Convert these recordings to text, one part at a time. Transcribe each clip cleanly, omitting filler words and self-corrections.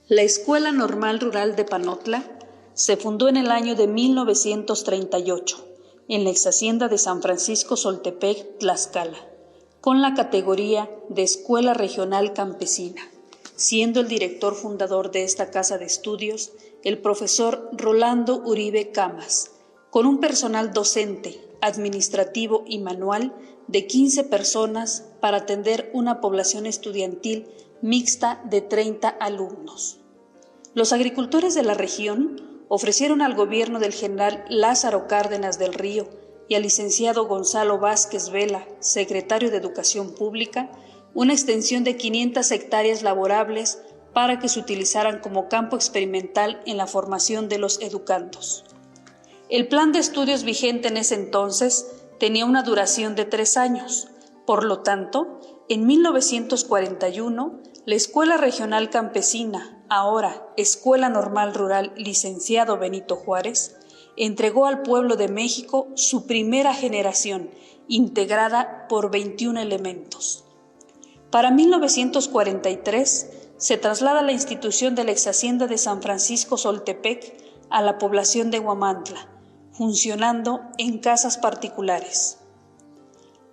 La Escuela Normal Rural de Panotla se fundó en el año de 1938 en la exhacienda de San Francisco Soltepec, Tlaxcala, con la categoría de Escuela Regional Campesina, siendo el director fundador de esta casa de estudios el profesor Rolando Uribe Camas, con un personal docente, administrativo y manual de 15 personas para atender una población estudiantil mixta de 30 alumnos. Los agricultores de la región ofrecieron al gobierno del general Lázaro Cárdenas del Río y al licenciado Gonzalo Vázquez Vela, secretario de Educación Pública, una extensión de 500 hectáreas laborables para que se utilizaran como campo experimental en la formación de los educandos. El plan de estudios vigente en ese entonces tenía una duración de 3 años. Por lo tanto, en 1941, la Escuela Regional Campesina, ahora Escuela Normal Rural Licenciado Benito Juárez, entregó al pueblo de México su primera generación, integrada por 21 elementos. Para 1943, se traslada la institución de la exhacienda de San Francisco Soltepec a la población de Huamantla, funcionando en casas particulares.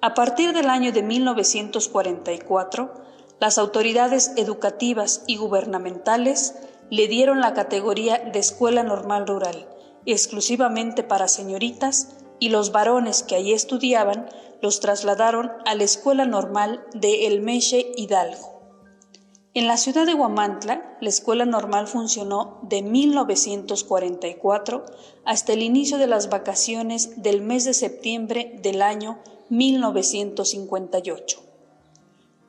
A partir del año de 1944, las autoridades educativas y gubernamentales le dieron la categoría de Escuela Normal Rural, exclusivamente para señoritas, y los varones que allí estudiaban los trasladaron a la Escuela Normal de El Meche, Hidalgo. En la ciudad de Huamantla, la Escuela Normal funcionó de 1944 hasta el inicio de las vacaciones del mes de septiembre del año 1958.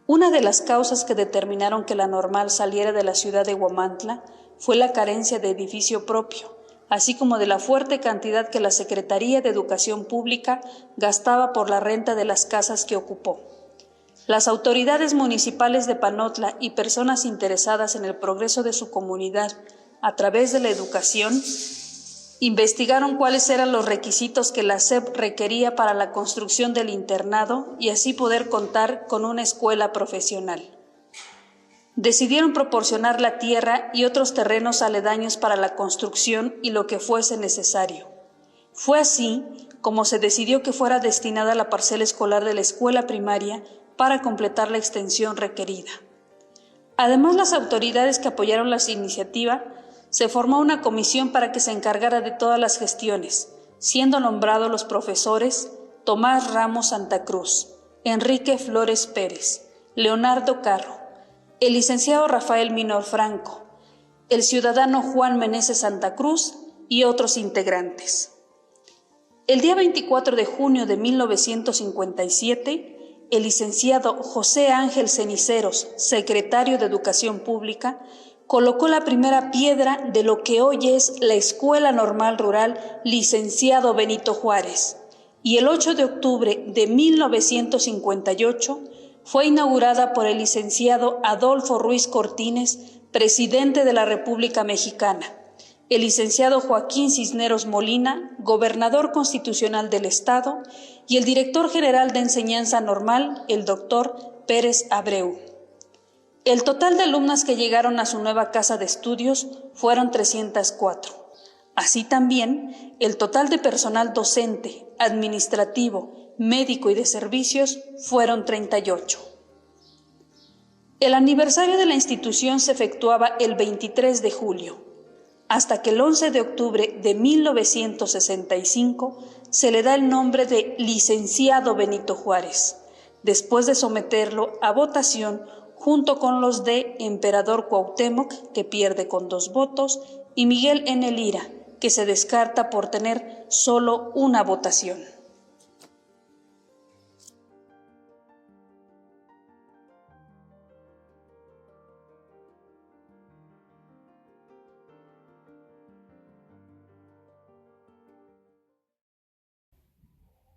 Una de las causas que determinaron que la Normal saliera de la ciudad de Huamantla fue la carencia de edificio propio, así como de la fuerte cantidad que la Secretaría de Educación Pública gastaba por la renta de las casas que ocupó. Las autoridades municipales de Panotla y personas interesadas en el progreso de su comunidad a través de la educación investigaron cuáles eran los requisitos que la SEP requería para la construcción del internado y así poder contar con una escuela profesional. Decidieron proporcionar la tierra y otros terrenos aledaños para la construcción y lo que fuese necesario. Fue así como se decidió que fuera destinada la parcela escolar de la escuela primaria para completar la extensión requerida. Además, las autoridades que apoyaron la iniciativa, se formó una comisión para que se encargara de todas las gestiones, siendo nombrados los profesores Tomás Ramos Santa Cruz, Enrique Flores Pérez, Leonardo Carro, el licenciado Rafael Minor Franco, el ciudadano Juan Meneses Santa Cruz y otros integrantes. El día 24 de junio de 1957, el licenciado José Ángel Ceniceros, secretario de Educación Pública, colocó la primera piedra de lo que hoy es la Escuela Normal Rural Licenciado Benito Juárez, y el 8 de octubre de 1958 fue inaugurada por el licenciado Adolfo Ruiz Cortines, presidente de la República Mexicana, el licenciado Joaquín Cisneros Molina, gobernador constitucional del Estado, y el director general de Enseñanza Normal, el doctor Pérez Abreu. El total de alumnas que llegaron a su nueva casa de estudios fueron 304. Así también, el total de personal docente, administrativo, médico y de servicios fueron 38. El aniversario de la institución se efectuaba el 23 de julio, hasta que el 11 de octubre de 1965 se le da el nombre de Licenciado Benito Juárez, después de someterlo a votación junto con los de Emperador Cuauhtémoc, que pierde con 2 votos, y Miguel N. Lira, que se descarta por tener solo una votación.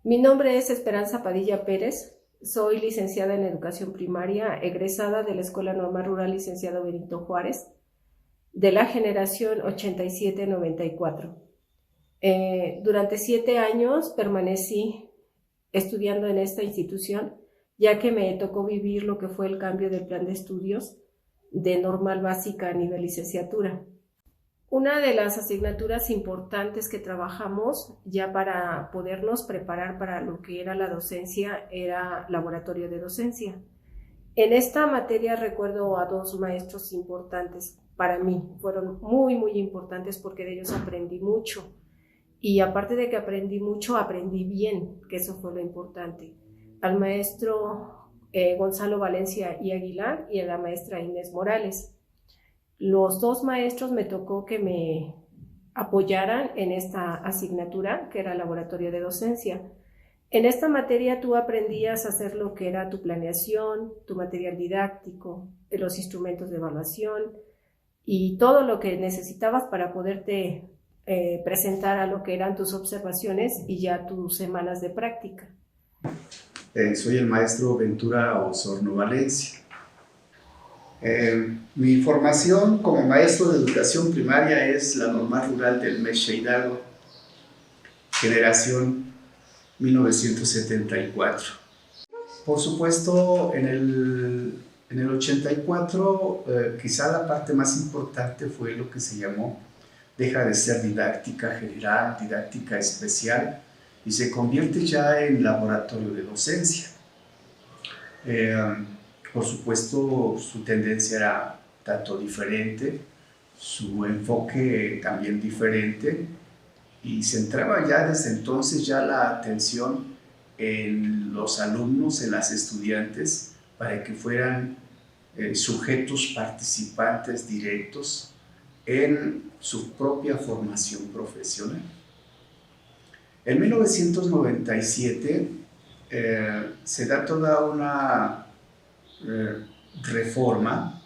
Mi nombre es Esperanza Padilla Pérez, soy licenciada en Educación Primaria, egresada de la Escuela Normal Rural Licenciado Benito Juárez, de la generación 87-94. Durante 7 años permanecí estudiando en esta institución, ya que me tocó vivir lo que fue el cambio del plan de estudios de normal básica a nivel licenciatura. Una de las asignaturas importantes que trabajamos ya para podernos preparar para lo que era la docencia era laboratorio de docencia. En esta materia recuerdo a dos maestros importantes para mí, fueron muy importantes porque de ellos aprendí mucho. Y aparte de que aprendí mucho, aprendí bien, que eso fue lo importante. Al maestro Gonzalo Valencia y Aguilar y a la maestra Inés Morales. Los dos maestros me tocó que me apoyaran en esta asignatura, que era laboratorio de docencia. En esta materia tú aprendías a hacer lo que era tu planeación, tu material didáctico, los instrumentos de evaluación y todo lo que necesitabas para poderte presentar a lo que eran tus observaciones y ya tus semanas de práctica. Soy el maestro Ventura Osorno Valencia. Mi formación como maestro de educación primaria es la normal rural del Mexe Hidalgo, generación 1974. Por supuesto, en el 84, quizá la parte más importante fue lo que se llamó deja de ser didáctica general, didáctica especial, y se convierte ya en laboratorio de docencia. Por supuesto, su tendencia era tanto diferente, su enfoque también diferente, y centraba ya desde entonces ya la atención en los alumnos, en las estudiantes, para que fueran sujetos participantes directos en su propia formación profesional. En 1997 se da toda una reforma,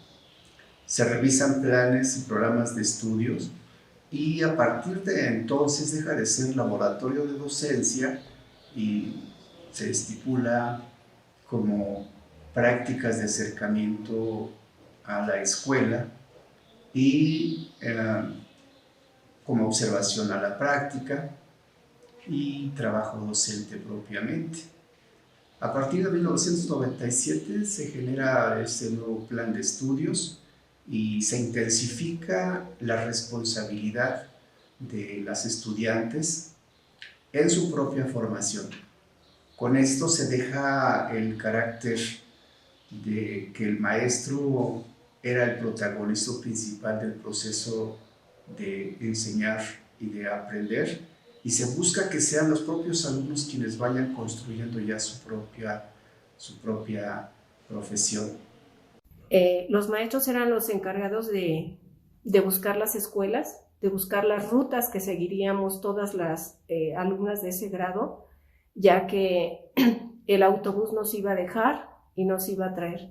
se revisan planes y programas de estudios y a partir de entonces deja de ser laboratorio de docencia y se estipula como prácticas de acercamiento a la escuela y como observación a la práctica y trabajo docente propiamente. A partir de 1997 se genera este nuevo plan de estudios y se intensifica la responsabilidad de las estudiantes en su propia formación. Con esto se deja el carácter de que el maestro era el protagonista principal del proceso de enseñar y de aprender, y se busca que sean los propios alumnos quienes vayan construyendo ya su propia profesión. Los maestros eran los encargados de buscar las escuelas, de buscar las rutas que seguiríamos todas las alumnas de ese grado, ya que el autobús nos iba a dejar y nos iba a traer.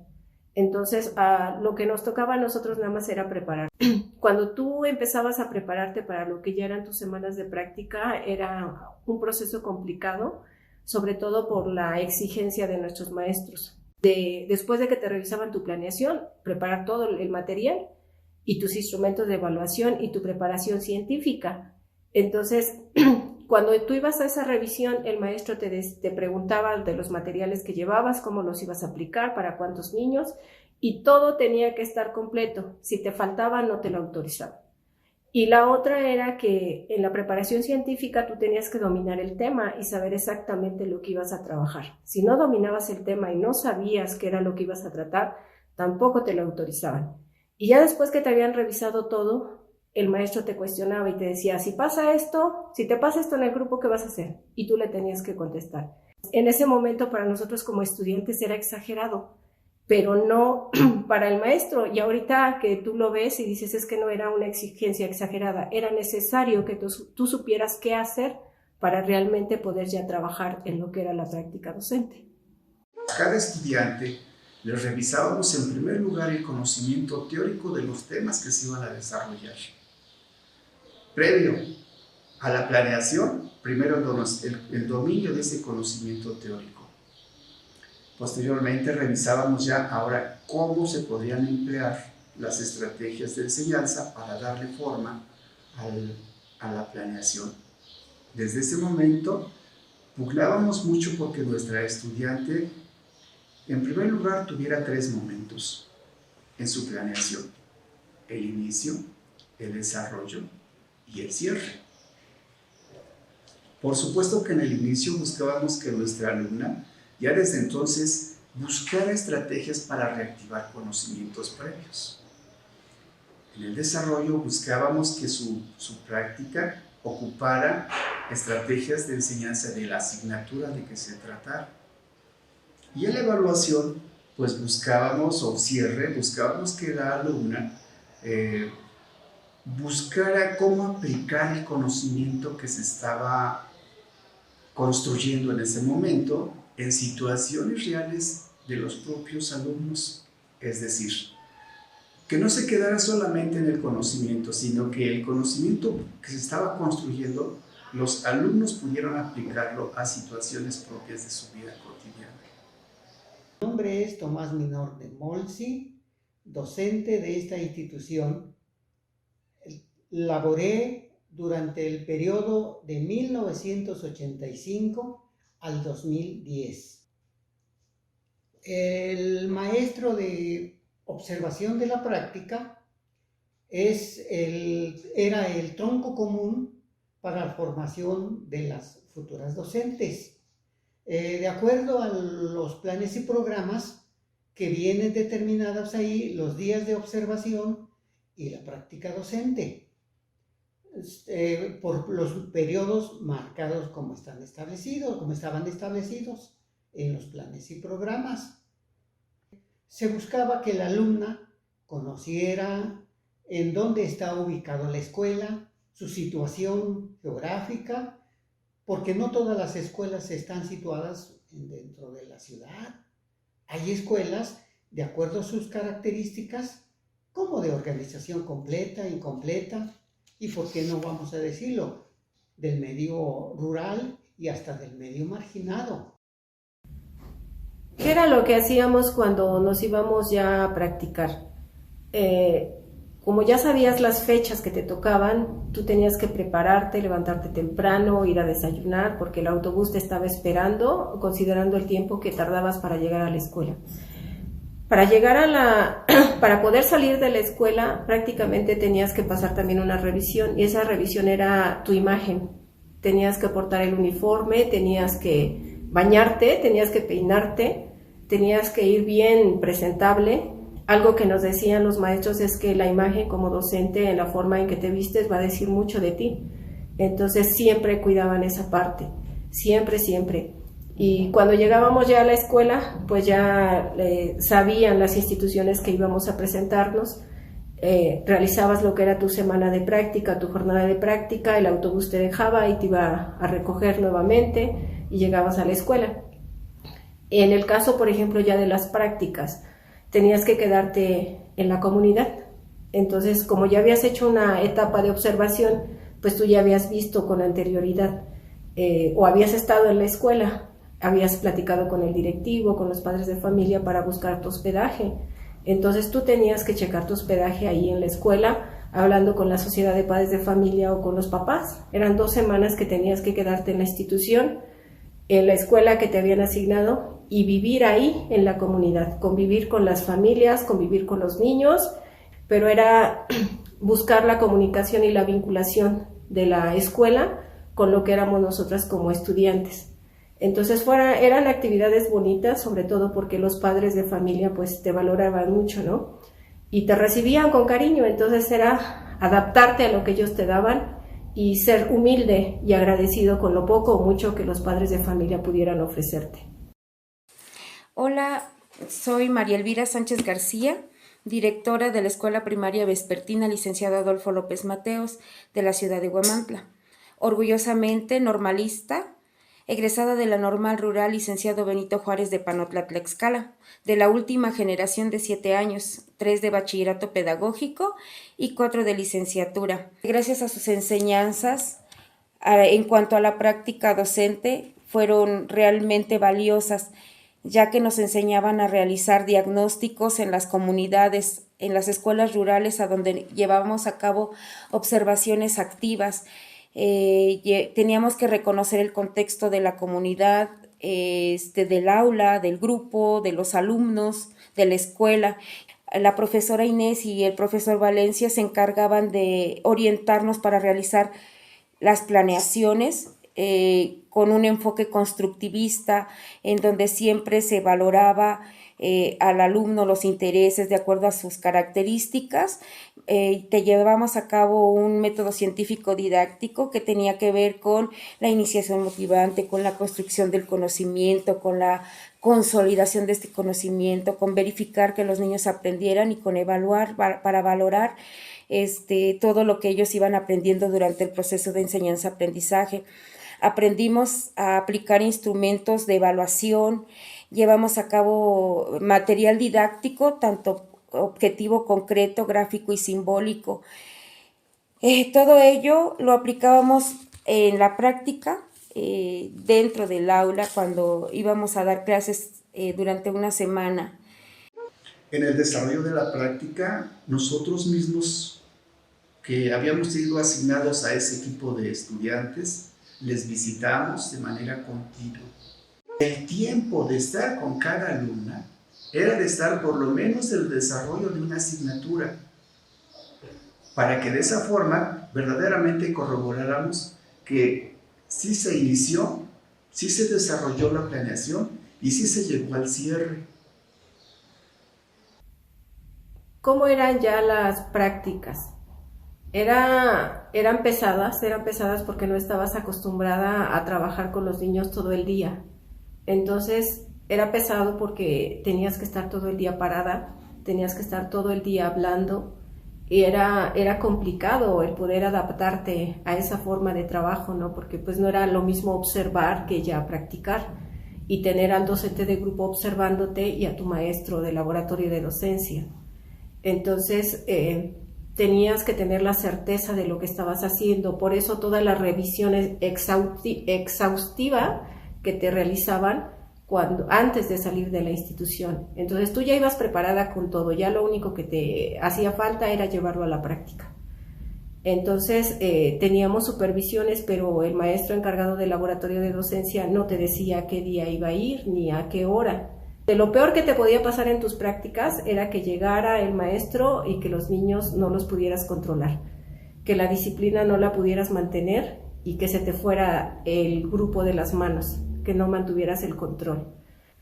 Entonces, lo que nos tocaba a nosotros nada más era preparar. Cuando tú empezabas a prepararte para lo que ya eran tus semanas de práctica, era un proceso complicado, sobre todo por la exigencia de nuestros maestros. Después de que te revisaban tu planeación, preparar todo el material y tus instrumentos de evaluación y tu preparación científica. Entonces, cuando tú ibas a esa revisión, el maestro te preguntaba de los materiales que llevabas, cómo los ibas a aplicar, para cuántos niños, y todo tenía que estar completo. Si te faltaba, no te lo autorizaban. Y la otra era que en la preparación científica tú tenías que dominar el tema y saber exactamente lo que ibas a trabajar. Si no dominabas el tema y no sabías qué era lo que ibas a tratar, tampoco te lo autorizaban. Y ya después que te habían revisado todo, el maestro te cuestionaba y te decía, si te pasa esto en el grupo, ¿qué vas a hacer? Y tú le tenías que contestar. En ese momento para nosotros como estudiantes era exagerado, pero no para el maestro. Y ahorita que tú lo ves y dices, es que no era una exigencia exagerada, era necesario que tú supieras qué hacer para realmente poder ya trabajar en lo que era la práctica docente. Cada estudiante les revisábamos en primer lugar el conocimiento teórico de los temas que se iban a desarrollar. Previo a la planeación, primero el dominio de ese conocimiento teórico. Posteriormente revisábamos ya ahora cómo se podrían emplear las estrategias de enseñanza para darle forma a la planeación. Desde ese momento pugnábamos mucho porque nuestra estudiante en primer lugar tuviera 3 momentos. en su planeación: el inicio, el desarrollo y el cierre. Por supuesto que en el inicio buscábamos que nuestra alumna ya desde entonces buscara estrategias para reactivar conocimientos previos. En el desarrollo buscábamos que su práctica ocupara estrategias de enseñanza de la asignatura de que se tratara. Y en la evaluación, pues buscábamos que la alumna buscara cómo aplicar el conocimiento que se estaba construyendo en ese momento en situaciones reales de los propios alumnos. Es decir, que no se quedara solamente en el conocimiento, sino que el conocimiento que se estaba construyendo, los alumnos pudieran aplicarlo a situaciones propias de su vida cotidiana. Mi nombre es Tomás Minor de Molsi, docente de esta institución. Laboré durante el periodo de 1985 al 2010. El maestro de observación de la práctica era el tronco común para la formación de las futuras docentes. De acuerdo a los planes y programas que vienen determinados ahí, los días de observación y la práctica docente, por los periodos marcados como estaban establecidos en los planes y programas. Se buscaba que la alumna conociera en dónde está ubicada la escuela, su situación geográfica, porque no todas las escuelas están situadas dentro de la ciudad. Hay escuelas, de acuerdo a sus características, como de organización completa, incompleta, y por qué no vamos a decirlo, del medio rural y hasta del medio marginado. ¿Qué era lo que hacíamos cuando nos íbamos ya a practicar? Como ya sabías las fechas que te tocaban, tú tenías que prepararte, levantarte temprano, ir a desayunar, porque el autobús te estaba esperando, considerando el tiempo que tardabas para llegar a la escuela. Para poder salir de la escuela, prácticamente tenías que pasar también una revisión, y esa revisión era tu imagen. Tenías que portar el uniforme, tenías que bañarte, tenías que peinarte, tenías que ir bien presentable. Algo que nos decían los maestros es que la imagen como docente, en la forma en que te vistes, va a decir mucho de ti. Entonces siempre cuidaban esa parte, siempre. Y cuando llegábamos ya a la escuela, pues ya sabían las instituciones que íbamos a presentarnos. Realizabas lo que era tu semana de práctica, tu jornada de práctica, el autobús te dejaba y te iba a recoger nuevamente y llegabas a la escuela. En el caso, por ejemplo, ya de las prácticas, tenías que quedarte en la comunidad. Entonces, como ya habías hecho una etapa de observación, pues tú ya habías visto con anterioridad o habías estado en la escuela, habías platicado con el directivo, con los padres de familia para buscar tu hospedaje. Entonces tú tenías que checar tu hospedaje ahí en la escuela, hablando con la sociedad de padres de familia o con los papás. Eran 2 semanas que tenías que quedarte en la institución, en la escuela que te habían asignado, y vivir ahí en la comunidad, convivir con las familias, convivir con los niños, pero era buscar la comunicación y la vinculación de la escuela con lo que éramos nosotras como estudiantes. Entonces eran actividades bonitas, sobre todo porque los padres de familia pues te valoraban mucho, ¿no? Y te recibían con cariño. Entonces era adaptarte a lo que ellos te daban y ser humilde y agradecido con lo poco o mucho que los padres de familia pudieran ofrecerte. Hola, soy María Elvira Sánchez García, directora de la Escuela Primaria Vespertina Licenciado Adolfo López Mateos de la ciudad de Huamantla. Orgullosamente normalista, egresada de la Normal Rural Licenciado Benito Juárez de Panotla, Tlaxcala, de la última generación de 7 años, 3 de bachillerato pedagógico y 4 de licenciatura. Gracias a sus enseñanzas, en cuanto a la práctica docente, fueron realmente valiosas, ya que nos enseñaban a realizar diagnósticos en las comunidades, en las escuelas rurales a donde llevábamos a cabo observaciones activas. Teníamos que reconocer el contexto de la comunidad, del aula, del grupo, de los alumnos, de la escuela. la profesora Inés y el profesor Valencia se encargaban de orientarnos para realizar las planeaciones con un enfoque constructivista, en donde siempre se valoraba al alumno los intereses de acuerdo a sus características. Te llevamos a cabo un método científico didáctico que tenía que ver con la iniciación motivante, con la construcción del conocimiento, con la consolidación de este conocimiento, con verificar que los niños aprendieran y con evaluar para valorar todo lo que ellos iban aprendiendo durante el proceso de enseñanza-aprendizaje. Aprendimos a aplicar instrumentos de evaluación, llevamos a cabo material didáctico, tanto objetivo, concreto, gráfico y simbólico. Todo ello lo aplicábamos en la práctica, dentro del aula, cuando íbamos a dar clases durante una semana. En el desarrollo de la práctica, nosotros mismos que habíamos sido asignados a ese equipo de estudiantes, les visitamos de manera continua. El tiempo de estar con cada alumna era de estar por lo menos el desarrollo de una asignatura, para que de esa forma verdaderamente corroboráramos que sí se inició, sí se desarrolló la planeación y sí se llegó al cierre. ¿Cómo eran ya las prácticas? Eran pesadas porque no estabas acostumbrada a trabajar con los niños todo el día. Entonces era pesado porque tenías que estar todo el día parada, tenías que estar todo el día hablando y era complicado el poder adaptarte a esa forma de trabajo, ¿no? Porque pues no era lo mismo observar que ya practicar y tener al docente de grupo observándote y a tu maestro de laboratorio de docencia. Entonces tenías que tener la certeza de lo que estabas haciendo, por eso toda la revisión exhaustiva que te realizaban antes de salir de la institución. Entonces tú ya ibas preparada con todo, ya lo único que te hacía falta era llevarlo a la práctica. Entonces teníamos supervisiones, pero el maestro encargado del laboratorio de docencia no te decía a qué día iba a ir ni a qué hora. De lo peor que te podía pasar en tus prácticas era que llegara el maestro y que los niños no los pudieras controlar, que la disciplina no la pudieras mantener y que se te fuera el grupo de las manos, que no mantuvieras el control.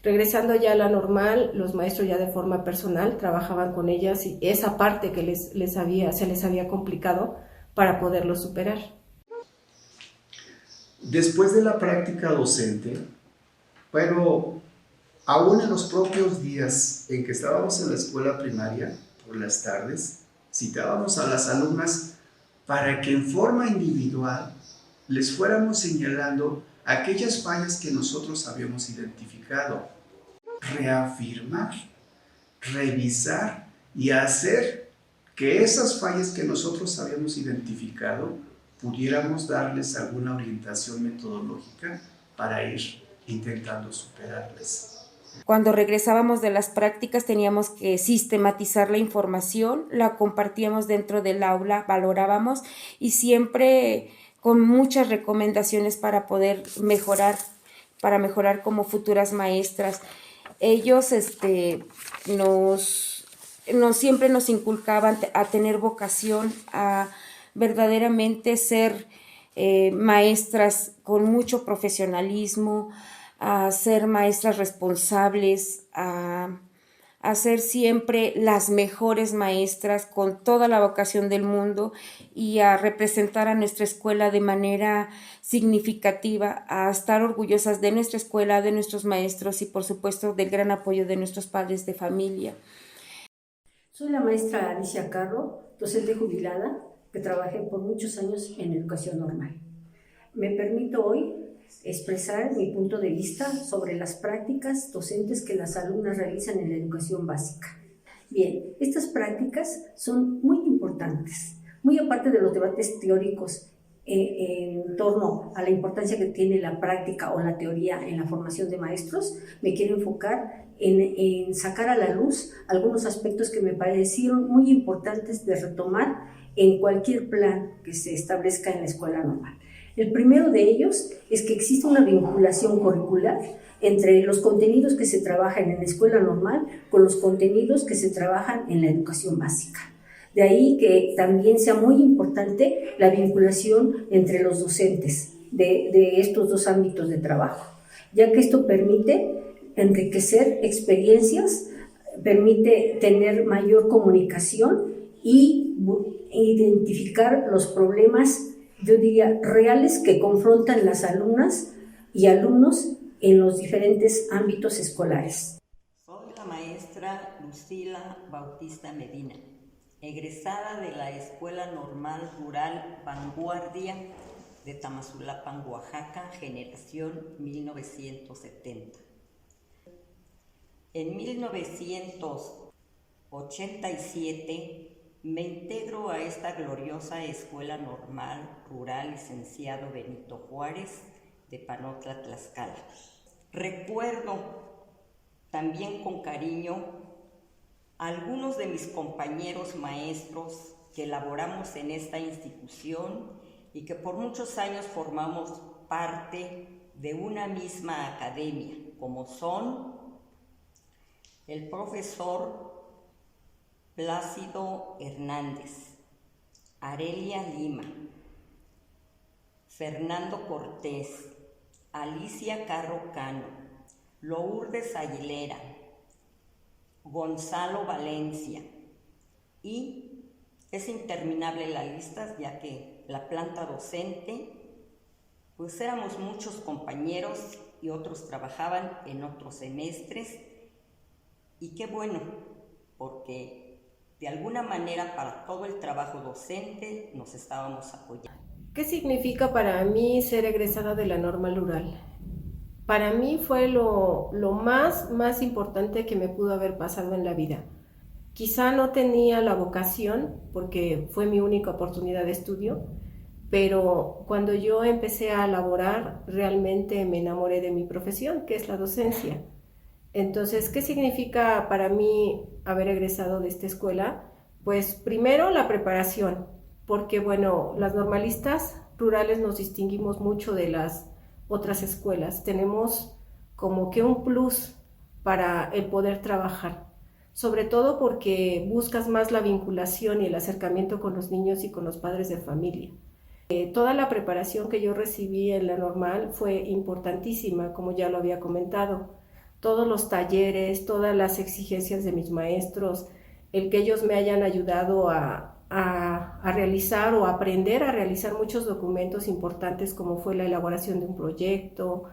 Regresando ya a la normal, los maestros ya de forma personal trabajaban con ellas y esa parte que se les había complicado para poderlo superar. Después de la práctica docente, pero aún en los propios días en que estábamos en la escuela primaria, por las tardes, citábamos a las alumnas para que en forma individual les fuéramos señalando aquellas fallas que nosotros habíamos identificado, reafirmar, revisar y hacer que esas fallas que nosotros habíamos identificado pudiéramos darles alguna orientación metodológica para ir intentando superarlas. Cuando regresábamos de las prácticas teníamos que sistematizar la información, la compartíamos dentro del aula, valorábamos y siempre con muchas recomendaciones para poder mejorar, como futuras maestras. Ellos siempre nos inculcaban a tener vocación, a verdaderamente ser maestras con mucho profesionalismo, a ser maestras responsables, a ser siempre las mejores maestras con toda la vocación del mundo y a representar a nuestra escuela de manera significativa, a estar orgullosas de nuestra escuela, de nuestros maestros y por supuesto del gran apoyo de nuestros padres de familia. Soy la maestra Alicia Carro, docente jubilada que trabajé por muchos años en educación normal. Me permito hoy expresar mi punto de vista sobre las prácticas docentes que las alumnas realizan en la educación básica. Bien, estas prácticas son muy importantes, muy aparte de los debates teóricos en torno a la importancia que tiene la práctica o la teoría en la formación de maestros. Me quiero enfocar en sacar a la luz algunos aspectos que me parecieron muy importantes de retomar en cualquier plan que se establezca en la escuela normal. El primero de ellos es que existe una vinculación curricular entre los contenidos que se trabajan en la escuela normal con los contenidos que se trabajan en la educación básica. De ahí que también sea muy importante la vinculación entre los docentes de estos dos ámbitos de trabajo, ya que esto permite enriquecer experiencias, permite tener mayor comunicación y identificar los problemas, yo diría, reales que confrontan las alumnas y alumnos en los diferentes ámbitos escolares. Soy la maestra Lucila Bautista Medina, egresada de la Escuela Normal Rural Vanguardia de Tamazulapan, Oaxaca, generación 1970. En 1987 me integro a esta gloriosa Escuela Normal Rural Licenciado Benito Juárez de Panotla, Tlaxcala. Recuerdo también con cariño a algunos de mis compañeros maestros que laboramos en esta institución y que por muchos años formamos parte de una misma academia, como son el profesor Plácido Hernández, Arelia Lima, Fernando Cortés, Alicia Carro Cano, Lourdes Aguilera, Gonzalo Valencia, y es interminable la lista, ya que la planta docente, pues éramos muchos compañeros y otros trabajaban en otros semestres, y qué bueno, porque de alguna manera para todo el trabajo docente nos estábamos apoyando. ¿Qué significa para mí ser egresada de la normal rural? Para mí fue lo más importante que me pudo haber pasado en la vida. Quizá no tenía la vocación, porque fue mi única oportunidad de estudio, pero cuando yo empecé a laborar, realmente me enamoré de mi profesión, que es la docencia. Entonces, ¿qué significa para mí haber egresado de esta escuela? Pues primero la preparación, porque bueno, las normalistas rurales nos distinguimos mucho de las otras escuelas. Tenemos como que un plus para el poder trabajar, sobre todo porque buscas más la vinculación y el acercamiento con los niños y con los padres de familia. Toda la preparación que yo recibí en la normal fue importantísima, como ya lo había comentado. Todos los talleres, todas las exigencias de mis maestros, el que ellos me hayan ayudado a realizar o aprender a realizar muchos documentos importantes, como fue la elaboración de un proyecto,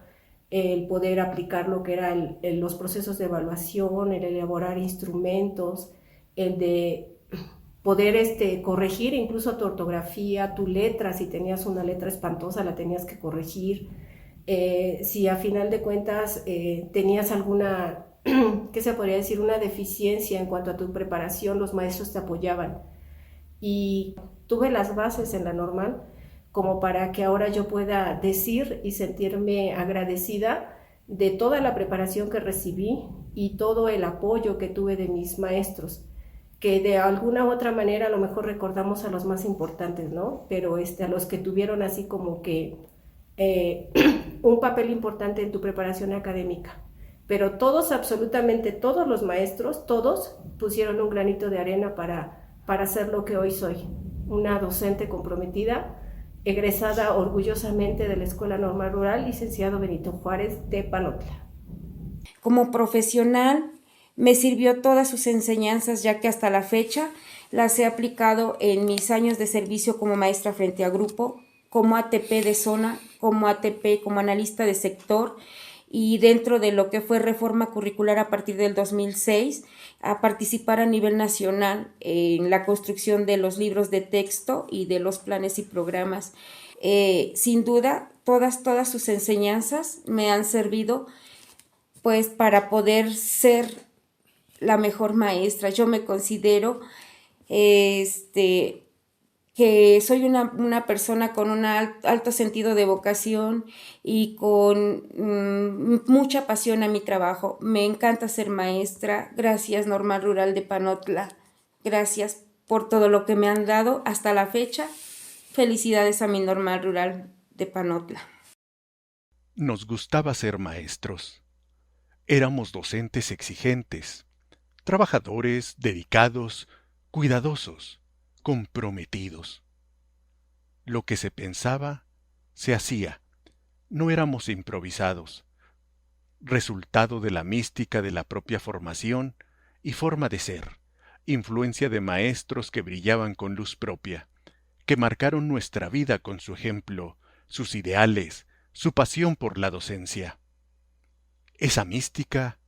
el poder aplicar lo que eran los procesos de evaluación, el elaborar instrumentos, el de poder corregir incluso tu ortografía, tu letra, si tenías una letra espantosa la tenías que corregir. Si a final de cuentas tenías alguna, ¿qué se podría decir?, una deficiencia en cuanto a tu preparación, los maestros te apoyaban. Y tuve las bases en la normal como para que ahora yo pueda decir y sentirme agradecida de toda la preparación que recibí y todo el apoyo que tuve de mis maestros, que de alguna u otra manera a lo mejor recordamos a los más importantes, ¿no? Pero a los que tuvieron así como que un papel importante en tu preparación académica. Pero todos, absolutamente todos los maestros, todos pusieron un granito de arena para ser lo que hoy soy, una docente comprometida, egresada orgullosamente de la Escuela Normal Rural, licenciado Benito Juárez de Panotla. Como profesional, me sirvió todas sus enseñanzas, ya que hasta la fecha las he aplicado en mis años de servicio como maestra frente a grupo, como ATP de zona, como ATP, como analista de sector, y dentro de lo que fue reforma curricular a partir del 2006, a participar a nivel nacional en la construcción de los libros de texto y de los planes y programas. Sin duda, todas sus enseñanzas me han servido pues para poder ser la mejor maestra. Yo me considero que soy una persona con un alto sentido de vocación y con mucha pasión a mi trabajo. Me encanta ser maestra. Gracias, Normal Rural de Panotla. Gracias por todo lo que me han dado hasta la fecha. Felicidades a mi Normal Rural de Panotla. Nos gustaba ser maestros. Éramos docentes exigentes, trabajadores, dedicados, cuidadosos, comprometidos. Lo que se pensaba, se hacía. No éramos improvisados, resultado de la mística de la propia formación y forma de ser, influencia de maestros que brillaban con luz propia, que marcaron nuestra vida con su ejemplo, sus ideales, su pasión por la docencia. Esa mística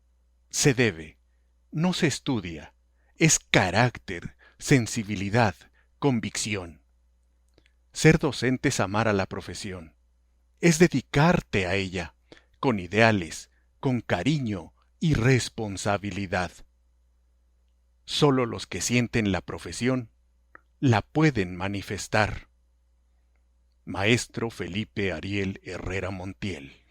se debe, no se estudia, es carácter, sensibilidad, convicción. Ser docente es amar a la profesión, es dedicarte a ella, con ideales, con cariño y responsabilidad. Solo los que sienten la profesión la pueden manifestar. Maestro Felipe Ariel Herrera Montiel.